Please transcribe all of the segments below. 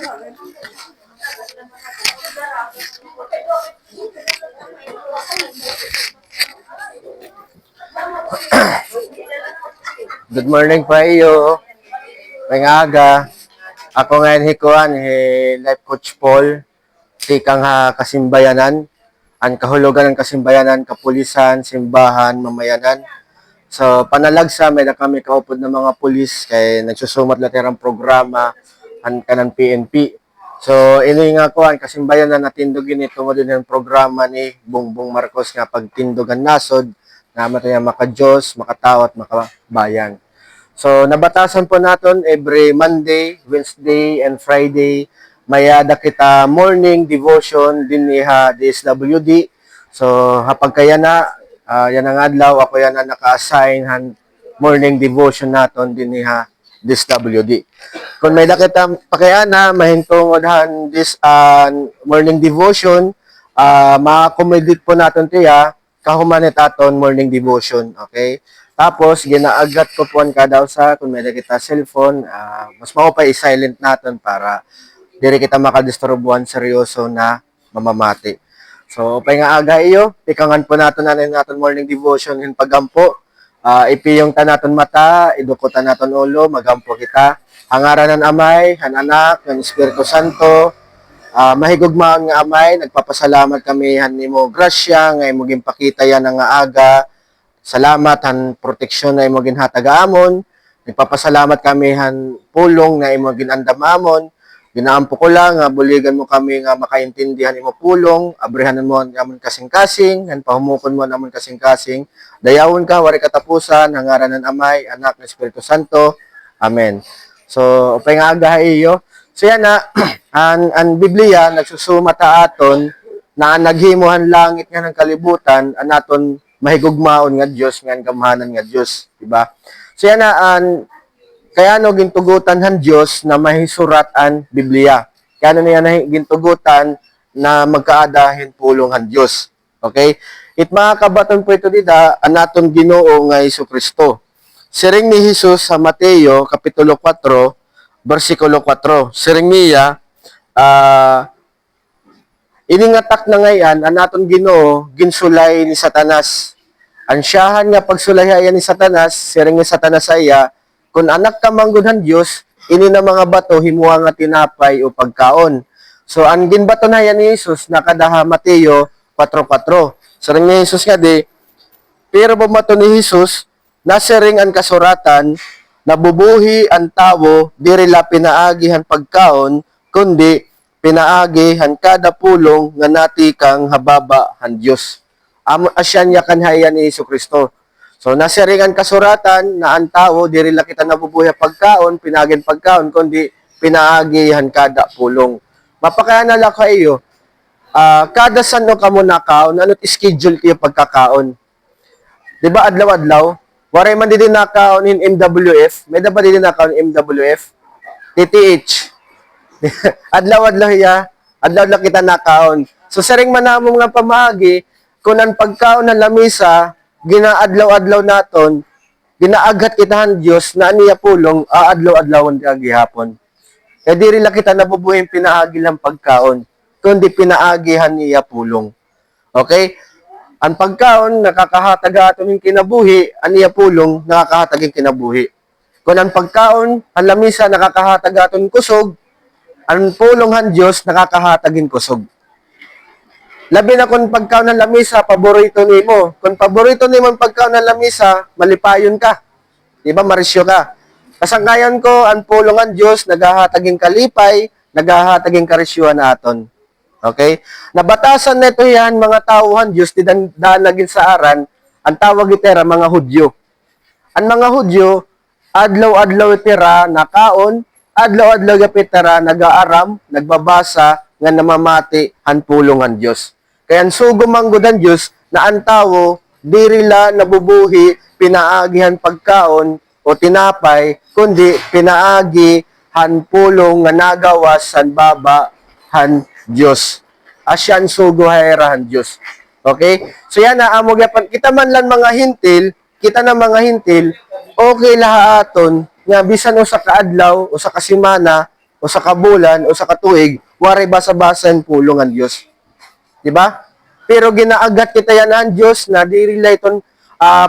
Good morning pa iyo. May aga. Ako ngayon hikuan, Life Coach Paul. Tikang kasimbayanan. Ang kahulugan ng kasimbayanan, kapulisan, simbahan, mamayanan. So, panalagsa, may na kami kaupod ng mga pulis kay nagsusumat laterang programa ang kanang PNP. So, ini nga ko ang kasimbayanan na tindugin ito mo din ang programa ni Bongbong Marcos nga pagtindugan nasod na mataya maka-Diyos, makatawat, makabayan. So, nabatasan po natin every Monday, Wednesday, and Friday. Mayada kita morning devotion din ni DSWD. So, hapag kaya na, yan ang adlaw, ako yan na naka-assign morning devotion natin din ni DSWD. Kung may nakita pakayana, mahintong odhan this morning devotion, makakomedit po natin tiya, kahumanit aton morning devotion, okay? Tapos, ginaagat ko po ang kadaw sa, kung may nakita cellphone, mas maupay i-silent natin para diri kita makadisturbuhan seryoso na mamamati. So, upay nga aga iyo, pikangan po natin morning devotion in pagampo. Ipiyong ta naton mata, idukutan naton ulo, magampo kita. Hangaran ng amay, hananak, ng Espiritu Santo, mahigugmaan nga amay, nagpapasalamat kami nimo grasya, nga imong ginpakita yan nga aga. Salamat han proteksyon na imong ginhatag-amon. Nagpapasalamat kami han pulong na imong ginandamamon. Ginaampo ko lang nga buligan mo kami nga makaintindihan imo pulong, abrihanan mo namon kasing-kasing, han pahumukon mo namon kasing-kasing. Dayawon ka wari katapusan, hangaran ng Amay, Anak, ng Espiritu Santo. Amen. So, upay nga aga iyo. So yan na, ang Biblia nagsusumata aton na naghimuhan langit nga ng kalibutan, anaton mahigugmaon nga Dios nga gamhanan nga Dios, di ba? So yan na, kaya no gintugutan han Dios na mahisurat ang Biblia. Kaya no niya gintugutan na magkaadahin pulong han Dios. Okay? It makakabaton po ito dita anaton Ginoo nga Hesukristo. Siring ni Jesus sa Mateo kapitulo 4 bersikulo 4. Siring niya iningatak na ngayon anaton Ginoo ginsulay ni Satanas. Ansyahan nga pagsulayan ni Satanas, siring ni Satanas iya, kung anak ka manggudhan Diyos, ini na mga bato, himuha nga tinapay o pagkaon. So, ang ginbato na yan ni Jesus, nakadaha Mateo 4:4. So, rin ni Jesus nga di, pero bumato ni Jesus, nasiring ang kasuratan, nabubuhi ang tawo, dirila pinaagihan pagkaon, kundi pinaagihan kada pulong nga nati kang hababa han Diyos. Asyan niya kanhayan ni Hesukristo. So, nasiringan kasuratan na ang tao, diri lang kita nabubuhay pagkaon, pinagin pagkaon, kundi pinaagihan kada pulong. Mapakaya na lang kayo, kada sano ka mo nakaon, ano't schedule kayo pagkakaon. Diba adlaw-adlaw? Waray man din nakaon in MWF, may dapat din nakaon in MWF, TTH. Adlaw-adlaw ya, adlaw-adlaw kita nakaon. So, saring manamong nga pamagi, kung ang pagkaon ng lamisa, ginaadlaw-adlaw naton, ginaagat kitahan Diyos na aniya pulong, aadlaw-adlawan ka gihapon. Kaya diri lang kita nabubuhin pinaagi lang pagkaon, kundi pinaagihan niya pulong. Okay? Ang pagkaon, nakakahatag aton yung kinabuhi, aniya pulong, nakakahatag yung kinabuhi. Kung ang pagkaon, ang lamisa, nakakahatag aton kusog, ang pulong han Diyos, nakakahatag yung kusog. Labi na kung pagkaon ng lamisa, paborito nimo. Kung paborito nimo ang pagkaon ng lamisa, malipayon ka. Diba, marisyo ka. Kasangkayan ko, ang pulungan Diyos, naghahataging kalipay, naghahataging karisyuhan aton. Okay? Nabatasan na ito yan, mga tauhan Diyos, daan naging sa aran, ang tawag itera, mga Hudyo. Ang mga Hudyo, adlaw-adlaw itera, nakaon, adlaw-adlaw itera, nag-aaram, nagbabasa, nga namamati, ang pulungan Diyos. Kaya ang sugo manggodan Diyos na ang tao, dirila nabubuhi, pinaagihan pagkaon o tinapay, kundi pinaagihan pulong nga nagawas san baba han Diyos. Asyan sugo hayrahan Diyos. Okay? So yan na, amo yapan. Kita man lang mga hintil, kita na mga hintil, okay lahaton, nga bisan o sa kaadlaw, o sa kasimana, o o sa kabulan o sa katuig, waray basa-basan pulong ang Dios. Di ba? Pero ginaagat kita yan ang Diyos na di-relay itong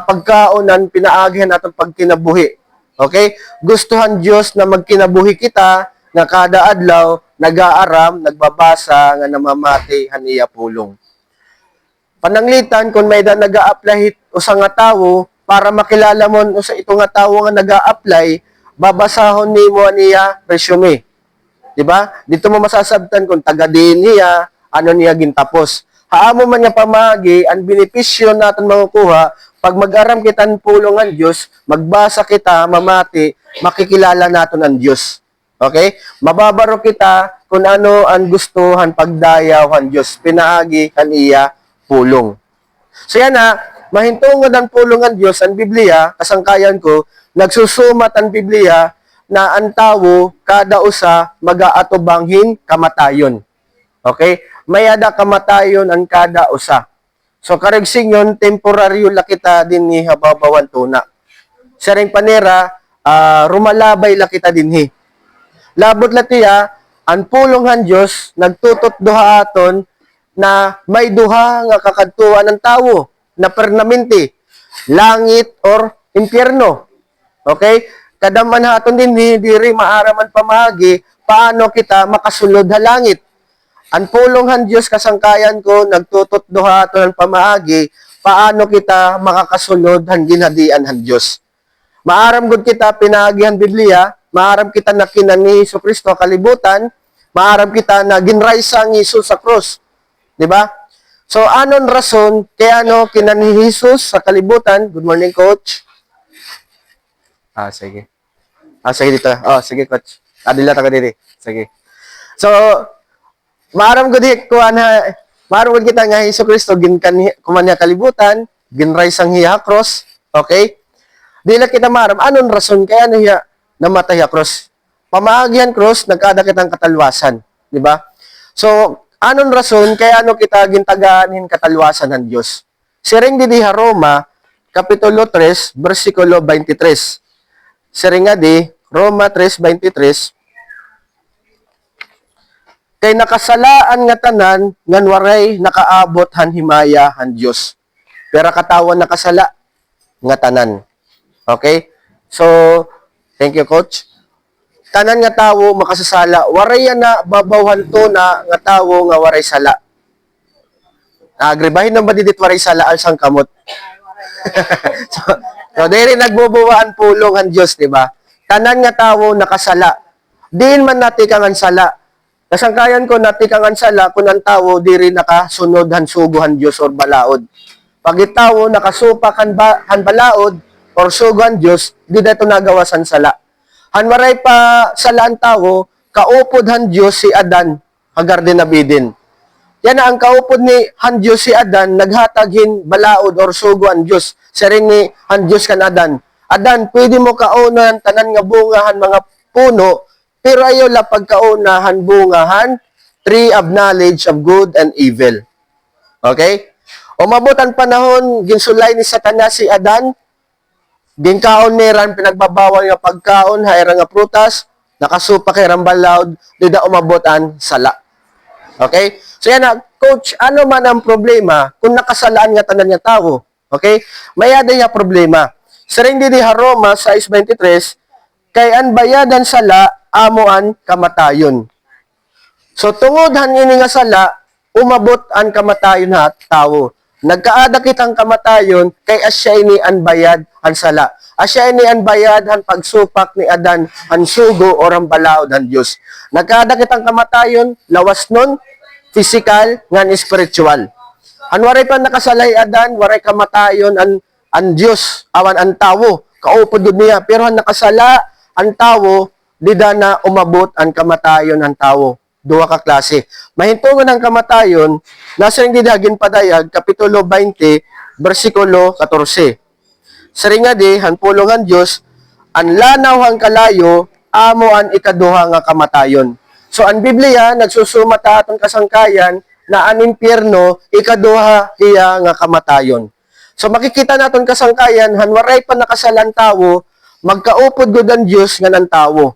pagkaonan, pinaagihan atong pagkinabuhi. Okay? Gustuhan Diyos na magkinabuhi kita na kada adlaw, nag-aaram, nagbabasa, nga namamati, haniya pulong. Pananglitan, kung may da nag-a-apply o sa nga tao, para makilala mo o sa ito nga tao nga nag-a-apply, babasahon ni mo niya resume. Diba? Dito mo masasabtan kung taga din niya, ano niya gintapos. Haamo man niya pamagi, ang benepisyo natin makukuha, pag mag-aram kita ng pulong ang Diyos, magbasa kita, mamati, makikilala natin ang Diyos. Okay? Mababaro kita kung ano ang gustuhan pagdayaw ang Diyos. Pinaagi kaniya pulong. So yan na, mahintungod ang pulong ang Diyos, ang Biblia, kasangkayan ko, nagsusumat ang Biblia na ang tao, kada usa, mag-aatubanghin kamatayon. Okay? Mayada kamatayon ang kada usa. So, karegsing yun, temporaryo lakita din ni hababawan tuna. Sa ring panera, rumalabay lakita din hi. Labot latiya, ang pulongan Diyos, nagtutot duha aton, na may duha nga kakadtuan ng tao, na permanente, langit or impyerno. Okay? Kadaman haton din ni, diri maaraman pamagi, paano kita makasulod sa langit. Ang pulonghan Diyos kasangkayan ko, nagtutot duha ato ng pamaagi, paano kita makakasunod han ginhadian han Diyos. Maaram gud kita pinagihan Biblia, maaram kita na kinan ni Hesus Kristo kalibutan, maaram kita na ginraysa ni Jesus sa cross. Di ba? So, anon rason, kaya ano, kinan ni Jesus sa kalibutan. Good morning, Coach. Sige. Sige dito. Sige, Coach. Adila taga diri. Sige. So, maaram gud kita nga Hesus Kristo kuman niya kalibutan, ginraysa ang hiya cross. Okay? Dila kita maaram anon rason kaya ano hiya namatay a cross. Pamaagihan cross nagkada kitang katalwasan, di ba? So, anon rason kaya ano kita gintaganin katalwasan ng Dios. Siring di Roma kapitulo 3 bersikulo 23. Siring nga di Roma 3:23. Kay nakasalaan nga tanan ngan waray nakaabot han himaya han Dios. Pero katawan nakasala nga tanan. Okay? So, thank you, Coach. Tanan nga tawo makasasala, waray na babawhan to na nga tawo nga waray sala. Agribahin na ba didit waray sala al sang kamot? so diri nagbubuwaan pulong ang Dios, di ba? Tanan nga tawo nakasala. Diin man nati kang sala. Kasangkayan ko natikangan sala kung ang tao diri nakasunod han suguhan Dios or balaod. Pag itawo nakasupak han balaod or suguhan Dios, di dato nagawasan sala. Han maray pa sala ang tao, kaupod han Dios si Adan, Garden of Eden. Yan ang kaupod ni han Dios si Adan, naghataghin balaod or suguhan Dios. Siring ni han Dios kan Adan. Adan, pwede mo kaunan tanan nga bunga han mga puno, pero ayaw la pagkaunahan bungahan, tree of knowledge of good and evil. Okay? Umabot ang panahon, ginsulay ni Satanas si Adan, ginkaon meran, pinagbabawal nga pagkaon, hayra nga prutas, nakasupa kay rambalaod, dida umabot ang sala. Okay? So yan na, Coach, ano man ang problema kung nakasalaan nga tanan nga tao? Okay? Mayada nga problema. Sa ring di Roma 6:23, kay an bayadan sala, amoan kamatayon. So tungod han ini nga sala, umabot ang kamatayon ha tawo. Nagkaada kitang kamatayon kay asya ini an bayad han sala. Asya ini an bayad han pagsupak ni Adan han sugo or ang balaod han Dios. Nagkaada kitang kamatayon lawas nun physical ngan spiritual. Han waray pa nakasalay Adan, waray kamatayon an Dios awan ang tawo. Kaupod gud niya pero han nakasala ang tawo di na umabot ang kamatayon ng tao. Duha ka klase. Mahintungon ang kamatayon, nasa ring didagin padayag, kapitulo 20, bersikulo 14. Saringa di, han pulongan Diyos, ang lanaw hang kalayo, amo ang ikaduha nga kamatayon. So, ang Biblia, nagsusumata atong kasangkayan, na ang impyerno, ikaduha iya nga kamatayon. So, makikita naton kasangkayan, hanwaray pa nakasalan tawo, magkaupod gud ang Diyos nga ng tawo.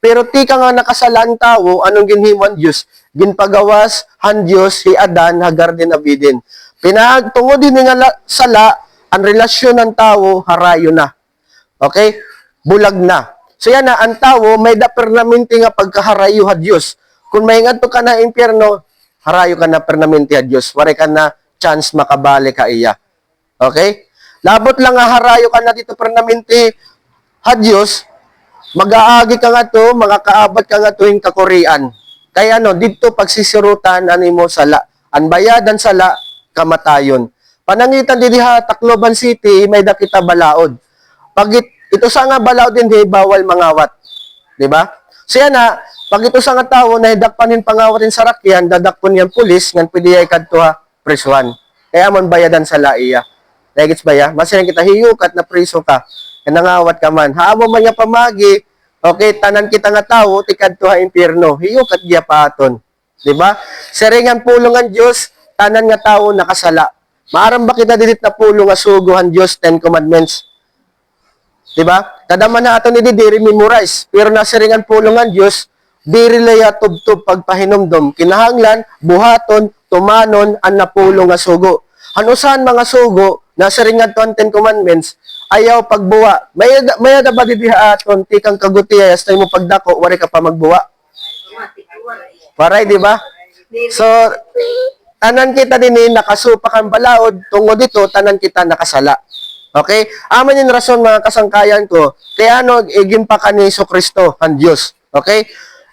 Pero ti ka nga nakasalaan tao, anong ginhimuan Diyos? Ginpagawas han Diyos si Adan ha Garden of Eden. Pinagtungod din nga sala, ang relasyon ng tao, harayo na. Okay? Bulag na. So yan na, ang tao, may da permanente nga pagkaharayo ha Diyos. Kung may ngadto ka na impyerno, harayo ka na permanente ha Diyos. Waray ka na chance makabalik ka iya. Okay? Labot lang nga harayo ka na dito permanente ha Diyos, mag-aagi ka nga to, makakaabat ka nga to yung kakurian. Kaya dito pagsisirutan, mo sala. Ang bayadan sala, kamatayon. Panangitan din ha, Tacloban City, may dakita balaod. Pag ito sa nga balaod din, bawal mangawat. Diba? So yan na, pag ito sa nga tao, nahidakpanin pangawatin sa rakyan, dadakpon yung pulis, ngan pwede ay kadto ha, presuan. Kaya man bayadan sala iya. Negits ba ya? Masayang kita hiyukat na preso ka. Nangawat ka man. Haamo man niya pamagi, okay, tanan kita nga tao, tikad to ha impyerno. Hiyukat giya paton. Diba? Seringan pulungan Diyos, tanan nga tao nakasala. Maaram ba kita didit na pulong nga suguhan Diyos, 10 Commandments? Diba? Kadaman na ato ni diri memorize. Pero naseringan pulungan Diyos, diri laya tubtub pagpahinomdom. Kinahanglan, buhaton, tumanon, ang napulong nga sugo. Hanusan mga sugo, naseringan to ang 10 Commandments, ayaw pagbuwa. May ba di aton, tikang kagutiya, hasta mo pagdako, wari ka pa magbuwa. Waray, di ba? So, tanan kita din nakasupak ang balaod, tungod dito, tanan kita nakasala. Okay? Aman yung rason mga kasangkayan ko, kaya gimpakan ni Kristo, han Diyos. Okay?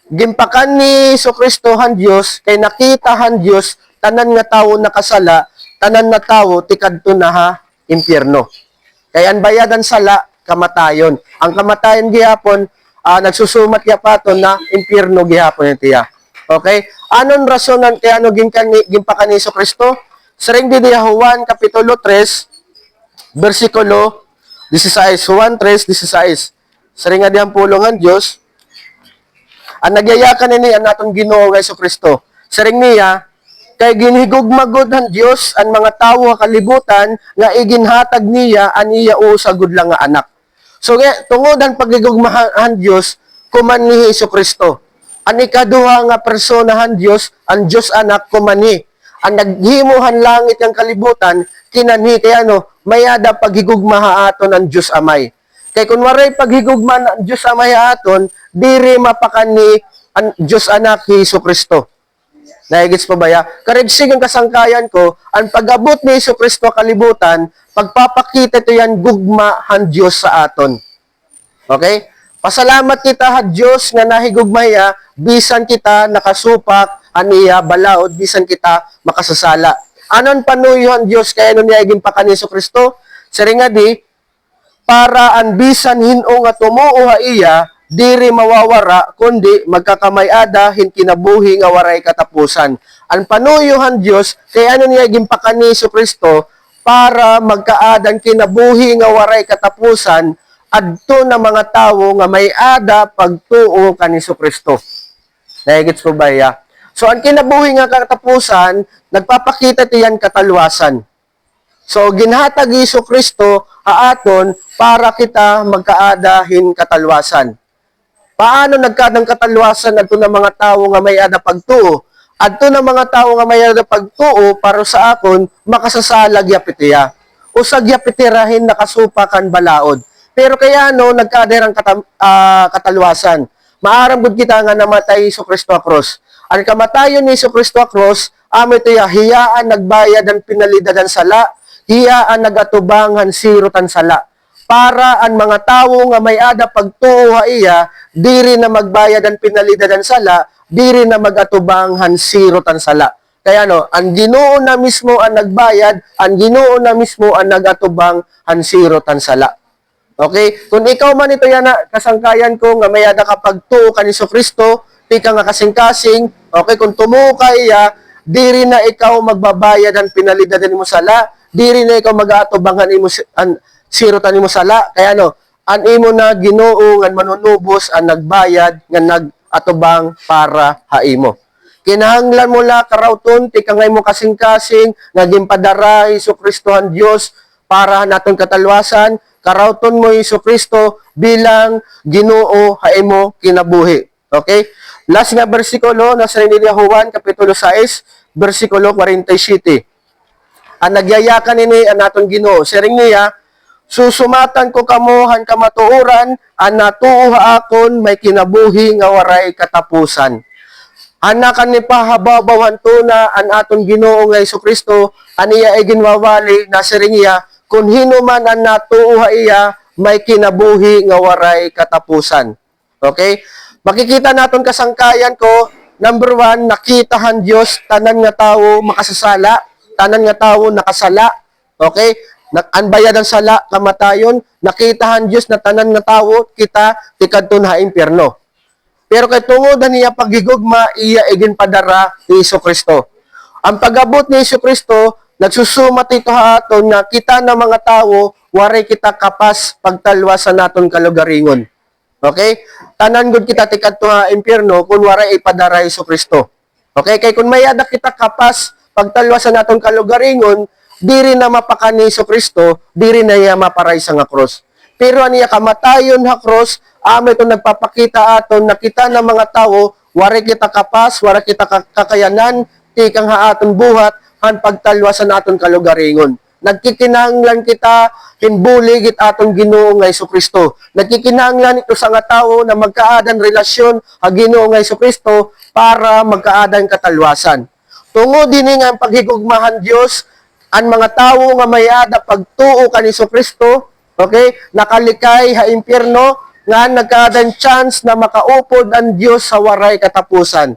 Gimpakan ni Kristo, han Diyos, kay nakita han Diyos, tanan nga tao nakasala, tanan na tao, tikad to na ha, impyerno. Kaya ang bayadan sala, kamatayon. Ang kamatayon gihapon, nagsusumat gihapaton na impyerno gihapon itiya. Okay? Anon rasonan kaya gimpakan ni Kristo? Sering di Juan kapitulo 3, versikulo 16. Juan 3:16. Sering nga diyang pulungan Diyos. Ang nagyayakan ni ang natong Ginoo nga Kristo. Sering niya, kay ginhigugmagod ang Diyos ang mga tawo kalibutan nga iginhatag niya an iya usagod lang nga anak. So tungod ang pagigugmahan Diyos kuman ni Kristo. Ang ikaduha nga personahan Diyos, ang Diyos anak kuman ni. Ang naghimuhan langit ang kalibutan kinani kaya mayada paghigugma aton ang Diyos amay. Kay kun waray paghigugma ang Diyos amay aton, diri mapakani ang Diyos anak ni Kristo. Naigits pa ba ya? Karigsig ang kasangkayan ko, ang pag-abot ni Kristo kalibutan, pagpapakita ito yan, gugma han Diyos sa aton. Okay? Pasalamat kita ha Diyos nga nahigugmaya, bisan kita nakasupak, aniya, balaod, bisan kita makasasala. Anon panuyo ang Diyos kaya niya igimpakan ni Kristo? Seringa di, para ang bisan hino nga tumuo ha iya, diri mawawara, kundi magkakamayada, hinkinabuhi nga waray katapusan. Ang panuyuhan Diyos, kaya niya gimpakan ni Kristo, para magkaadan kinabuhi nga waray katapusan, adto na mga tawo nga may ada pagtuo kan ni Kristo. Naigits po ba ya? So, ang kinabuhi nga katapusan, nagpapakita tiyan katalwasan. So, ginhatag Kristo haaton para kita magkaadahin katalwasan. Paano nagkadang katalwasan adto na mga tawo nga may ada pagtuo? Adto na mga tawo nga may ada pagtuo para sa akon makasasalag yapitiya. Usag yapitirahin nakasupakan balaod. Pero kaya nagkaderang katalwasan. Maaram gud kita nga namatay Kristo a cross. Ang kamatayon ni Kristo a cross, amo ito'y hiyaan nagbayad ang pinalidagan sala, hiyaan nagatubangan sirutan sala. Para ang mga tawo nga may ada pagtuo ha iya, diri na magbayad ang pinalidagan sala, diri na magatubang hansirotan sala. Kaya ang Ginoo na mismo ang nagbayad, ang Ginoo na mismo ang nagatubang hansirotan sala. Okay? Kung ikaw man ito yan kasangkayan ko nga may ada ka pagtuo kan Kristo, di ka nga kasing-kasing, okay, kung tumuo ka iya, diri na ikaw magbabayad ang pinalidagan mo sala, diri na ikaw mag-aatubangan imo sirutan mo sala, kaya an imo na Ginoo nga manunubos ang nagbayad nga nag-atubang para haimo. Kinahanglan mo la karawton ti kangay mo kasing-kasing nga ginpadara Kristo ang Dios para naton katalwasan, karawton mo Isu Kristo bilang Ginoo haimo kinabuhi. Okay? Last nga bersikulo nasa ni Juan kapitulo 6 bersikulo 47. Ang nagyayakan ini ang naton Ginoo. Siring niya, susumatan ko kamuhan kamatuoran, ang natuuha akon may kinabuhi nga waray katapusan. Anakan ni pahababawan tuna ang aton Ginoo nga Isu Kristo, aniya ay ginwawali na siring niya, kung hinuman ang natuuha iya, may kinabuhi nga waray katapusan. Okay? Makikita naton kasangkayan ko, number 1, nakitahan Diyos, tanan nga tawo makasasala, tanan nga tawo nakasala. Okay? Anbayad ang sala, kamatayon, nakitahan Diyos na tanan nga tawo, kita, tikadton ha impyerno. Pero kay tungod niya pagigugma, iya igin padara ni Isu Kristo. Ang pag-abot ni Isu Kristo, nagsusumat ito haton nga kita na mga tawo, waray kita kapas pagtalwa sa naton kalugaringon. Okay? Tanan gud kita tikadto ha impyerno kung waray ipadara Isu Kristo. Okay? Kay kung mayada kita kapas pagtalwa sa naton kalugaringon, diri na mapakani Isu Kristo, diri na iya maparay sa nga cross. Pero aniya kamatayon ha cross, amo ito nagpapakita aton na kita na mga tawo, waray kita kapas, waray kita kakayanan, tikang ha aton buhat, han pagtalwa sa naton kalugaringon. Nagkikinahanglan kita hinbulig it atong Ginoo nga Isu Kristo. Nagkikinahanglan ito sa nga tawo na magkaadan relasyon ha Ginoo nga Isu Kristo para magkaadan katalwasan. Tungod din nga ang paghigugmahan Dios ang mga tawo nga mayada pagtuo kan Isu Kristo, okay? Nakalikay ha impyerno nga nagkaadan chance na makaupod ang Dios sa waray katapusan.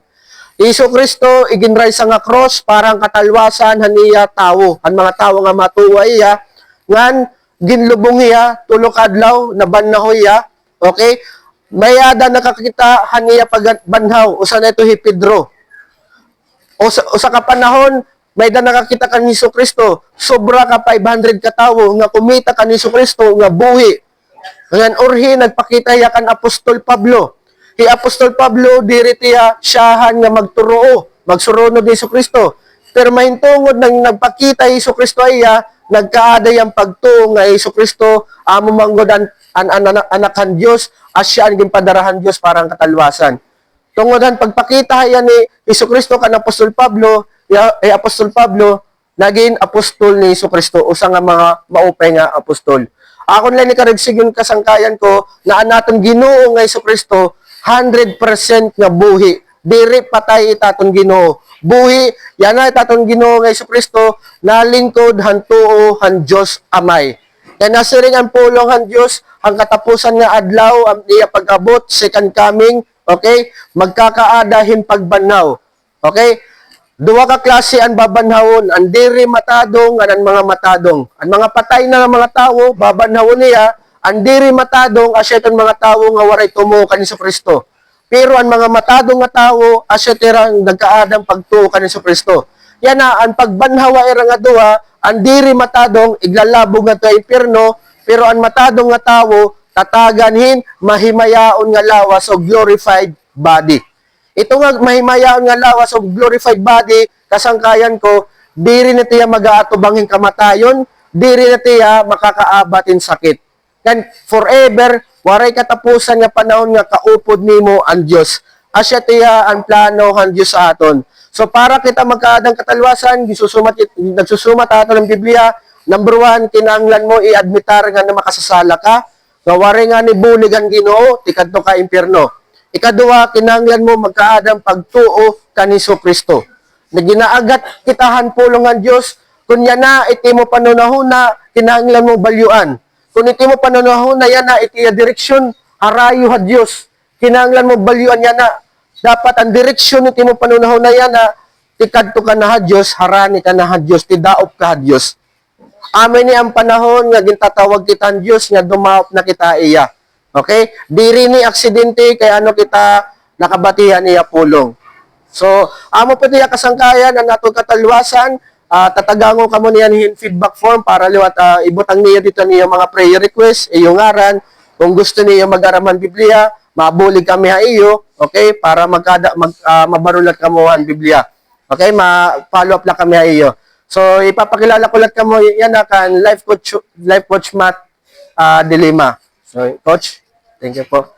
Isu Kristo iginray sa nga cross parang katalwasan haniya tawo. Ang mga tawo nga matuwa iya ngan ginlubong iya tulo ka adlaw na bannahoy iya. Okay? Mayada nakakita haniya pagbanhaw usa na ito hi Pedro. Usa ka panahon may da nakakita kan Isu Kristo, sobra ka 500 ka tawo nga kumita kan Isu Kristo nga buhi. Ngan orhi nagpakita iya kan Apostol Pablo. Si Apostol Pablo, diri tiya siyahan nga magturuo, magsuronod ni Isu Kristo. Pero mahintungod nang nagpakita Isu Kristo iya, nagkaaday ang pagtuo nga Isu Kristo, amo manggod an anakan Dios, asya ang ginpadarahan Dios parang katalwasan. Tungodan pagpakita iya ni Isu Kristo kan Apostol Pablo, Apostol Pablo, naging apostol ni Isu Kristo, usa nga mga maupay nga apostol. Akon lang ni karagsigon kasangkayan ko, na anaton Ginoo nga Isu Kristo, 100% nga buhi. Diri patay itaton Ginoo. Buhi, yan na itaton Ginoo nga Isu Kristo, nalingkod hantuo han Dios Amay. Kaya nasiring ang pulong han Dios, ang katapusan nga adlaw, ang iya pag-abot, second coming, okay? Magkakaada pagbanhaw. Okay? Duwa ka klase ang babanhawon, ang diri matadong, ang mga matadong. Ang mga patay na mga tawo, babanhawon niya, ang diri matadong, asya itong mga tawo nga waray tumo kan Isu Kristo. Pero ang mga matadong nga tawo, asya tirang nagkaadang pagtuo kan Isu Kristo. Yan na, ang pagbanhawa ira nga duha, ang diri matadong, iglalabog nga to impyerno, pero ang matadong nga tawo, tataganhin, mahimayaon nga lawas o glorified body. Ito nga mahimayaon nga lawas o glorified body, kasangkayan ko, diri na tiya mag-aatubangin kamatayon, diri na tiya makakaabatin sakit. Kan forever, waray katapusan nga panahon nga kaupod nimo ang Dios. Asya tiya ang plano han Dios sa aton. So para kita magkaadang katalwasan, nagsusumat aton ng Biblia, number 1, kinahanglan mo i-admitar nga na makasasala ka, nga waray nga ni bulig ang Ginoo, tikadto ka impyerno. Ikaduha, kinahanglan mo magkaadang pagtuo kan Isu Kristo. Na ginaagat kitahan pulong ang Dios, kunya na iti mo panunahuna, kinahanglan mo balyuan. Kung iti mo panunahon na yan na, iti direksyon, harayo ha Diyos. Kinahanglan mo balyuan yan na. Dapat ang direksyon iti mo panunahon na yan na, tikadto ka na ha Diyos, harani ka na ha Diyos, tidaop ka ha Diyos. Amin ni ang panahon nga gintatawag kita ang Diyos, nga dumaop na kita iya. Okay? Diri ni aksidente, kaya ano kita nakabatihan niya pulong. So, amo po niya kasangkayan, ang natong katalwasan, tatagango ka mo niyan feedback form para liwat ibutang niya dito niya mga prayer request, iyong ngaran, kung gusto niya mag-araman Biblia, mabulig kami ha iyo, okay, para mabarulat ka mo ang Biblia. Okay, ma-follow up lang kami ha iyo. So, ipapakilala ko lang ka mo yan kan life coach Matt dilemma. So, Coach, thank you po.